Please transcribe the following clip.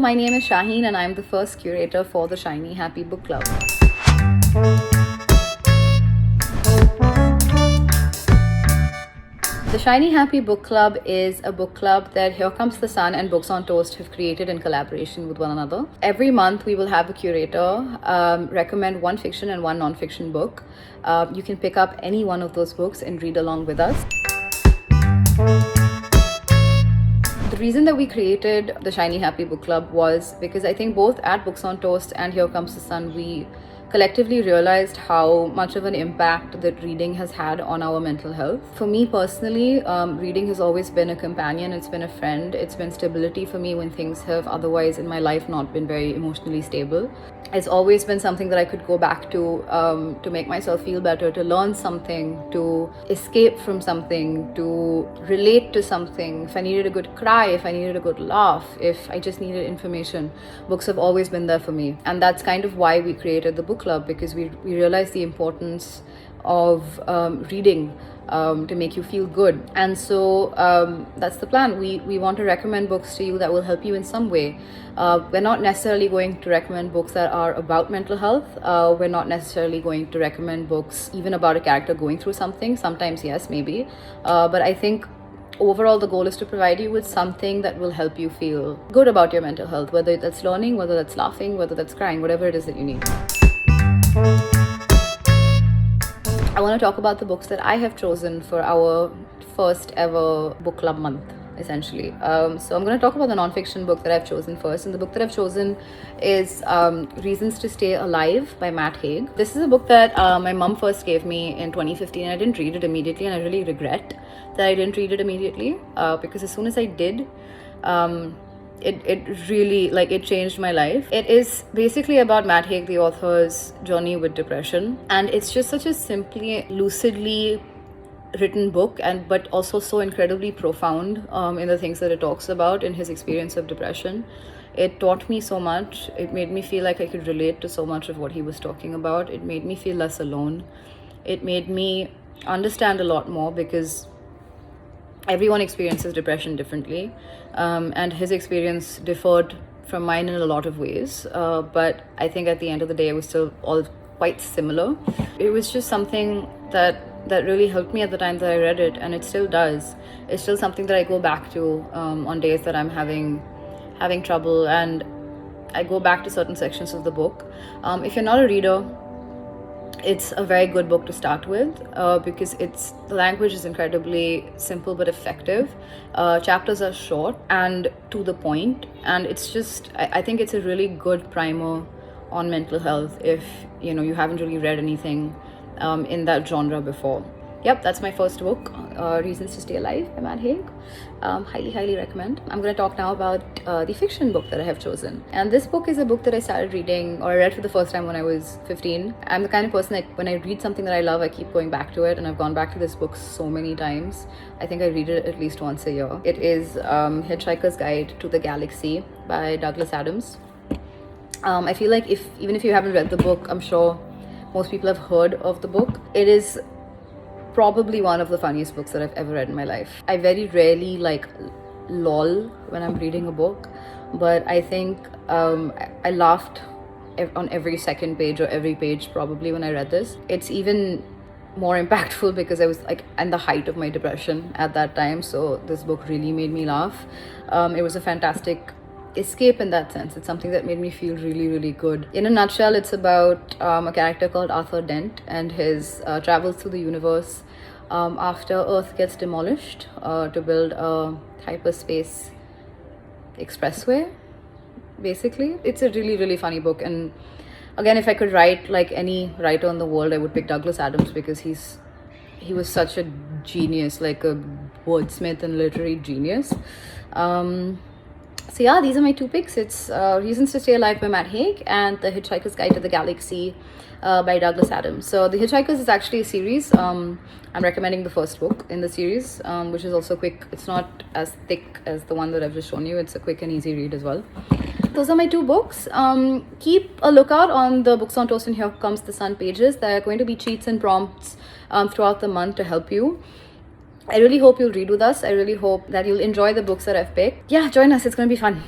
my name is Shaheen and I'm the first curator for the Shiny Happy Book Club. The Shiny Happy Book Club is a book club that Here Comes the Sun and Books on Toast have created in collaboration with one another. Every month we will have a curator recommend one fiction and one non-fiction book. You can pick up any one of those books and read along with us. The reason that we created the Shiny Happy Book Club was because I think both at Books on Toast and Here Comes the Sun, we collectively realized how much of an impact that reading has had on our mental health. For me personally, reading has always been a companion, it's been a friend, it's been stability for me when things have otherwise in my life not been very emotionally stable. It's always been something that I could go back to make myself feel better, to learn something, to escape from something, to relate to something. If I needed a good cry, if I needed a good laugh, if I just needed information, books have always been there for me. And that's kind of why we created the book club, because we realized the importance of reading to make you feel good. And so that's the plan. We want to recommend books to you that will help you in some way. We're not necessarily going to recommend books that are about mental health. We're not necessarily going to recommend books even about a character going through something. Sometimes yes, maybe, but I think overall the goal is to provide you with something that will help you feel good about your mental health, whether that's learning, whether that's laughing, whether that's crying, whatever it is that you need. I want to talk about the books that I have chosen for our first ever book club month, essentially. So I'm going to talk about the non-fiction book that I've chosen first. And the book that I've chosen is Reasons to Stay Alive by Haig. This is a book that my mom first gave me in 2015. I didn't read it immediately, and I really regret that I didn't read it immediately because as soon as I did, it really, it changed my life. It is basically about Haig, the author's journey with depression, and it's just such a simply, lucidly written book, but also so incredibly profound in the things that it talks about in his experience of depression. It taught me so much. It made me feel like I could relate to so much of what he was talking about. It made me feel less alone. It made me understand a lot more, because everyone experiences depression differently, and his experience differed from mine in a lot of ways, but I think at the end of the day it was still all quite similar. It was just something that really helped me at the time that I read it, and it still does. It's still something that I go back to on days that I'm having trouble, and I go back to certain sections of the book. If you're not a reader, it's a very good book to start with because the language is incredibly simple but effective. Chapters are short and to the point, and it's just, I think it's a really good primer on mental health if you haven't really read anything in that genre before. Yep, that's my first book, Reasons to Stay Alive by Haig. Highly recommend. I'm going to talk now about the fiction book that I have chosen. And this book is a book that I started reading, or I read for the first time when I was 15. I'm the kind of person that when I read something that I love, I keep going back to it, and I've gone back to this book so many times. I think I read it at least once a year. It is Hitchhiker's Guide to the Galaxy by Douglas Adams. I feel like even if you haven't read the book, I'm sure most people have heard of the book. It is probably one of the funniest books that I've ever read in my life. I very rarely lol when I'm reading a book, but I think I laughed on every second page or every page probably when I read this. It's even more impactful because I was in the height of my depression at that time, so this book really made me laugh. It was a fantastic escape in that sense. It's something that made me feel really good. In a nutshell, it's about a character called Arthur Dent and his travels through the universe after Earth gets demolished to build a hyperspace expressway, basically. It's a really funny book, and again, if I could write like any writer in the world, I would pick Douglas Adams, because he was such a genius, like a wordsmith and literary genius. So yeah, these are my two picks. It's Reasons to Stay Alive by Haig and The Hitchhiker's Guide to the Galaxy by Douglas Adams. So The Hitchhikers is actually a series. I'm recommending the first book in the series, which is also quick. It's not as thick as the one that I've just shown you. It's a quick and easy read as well. Those are my two books. Keep a lookout on the Books on Toast and Here Comes the Sun pages. There are going to be cheats and prompts throughout the month to help you. I really hope you'll read with us. I really hope that you'll enjoy the books that I've picked. Yeah, join us. It's going to be fun.